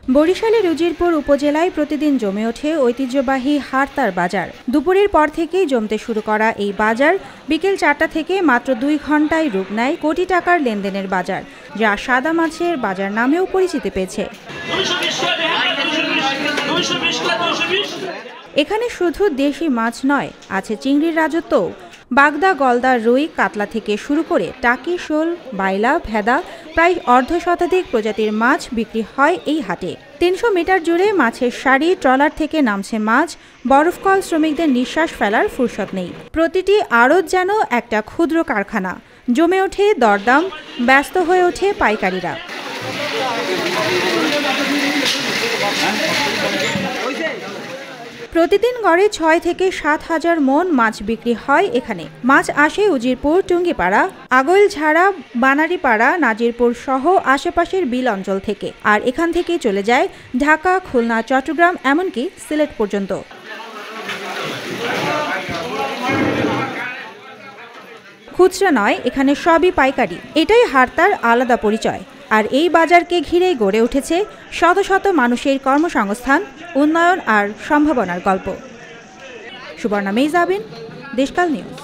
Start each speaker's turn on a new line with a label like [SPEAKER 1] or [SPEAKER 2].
[SPEAKER 1] বরিশালের উজিরপুর উপজেলায় প্রতিদিন জমে ওঠে ঐতিহ্যবাহী হারতার বাজার। দুপুরের পর থেকেই জমতে শুরু করা এই বাজার বিকেল 4টা থেকে মাত্র 2 ঘন্টায় রূপ নেয় কোটি টাকার লেনদেনের বাজার, যা সাদা মাছের বাজার নামেও পরিচিতি পেয়েছে। এখানে শুধু দেশি মাছ নয়, আছে চিংড়ির রাজত্বও। বাগদা, গলদা, রুই, কাতলা থেকে শুরু করে টাকি, শোল, বাইলা, ভেদা প্রায় অর্ধশতাধিক প্রজাতির মাছ বিক্রি হয় এই হাটে। 300 মিটার জুড়ে মাছের সারি, ট্রলার থেকে নামছে মাছ, বরফকল শ্রমিকদের নিঃশ্বাস ফেলার ফুরসত নেই। প্রতিটি আড়ত যেন একটা ক্ষুদ্র কারখানা। জমে ওঠে দরদাম, ব্যস্ত হয়ে ওঠে পাইকারিরা। প্রতিদিন গড়ে 6 থেকে 7 হাজার মন মাছ বিক্রি হয় এখানে। মাছ আসে উজিরপুর, টুঙ্গিপাড়া, আগৈলঝাড়া, বানারীপাড়া, নাজিরপুর সহ আশেপাশের বিল অঞ্চল থেকে, আর এখান থেকেই চলে যায় ঢাকা, খুলনা, চট্টগ্রাম, এমনকি সিলেট পর্যন্ত। খুচরা নয়, এখানে সবই পাইকারি। এটাই হারতার আলাদা পরিচয়। আর এই বাজারকে ঘিরেই গড়ে উঠেছে শত শত মানুষের কর্মসংস্থান, উন্নয়ন আর সম্ভাবনার গল্প। সুবর্ণা মেহজাবিন, দেশকাল নিউজ।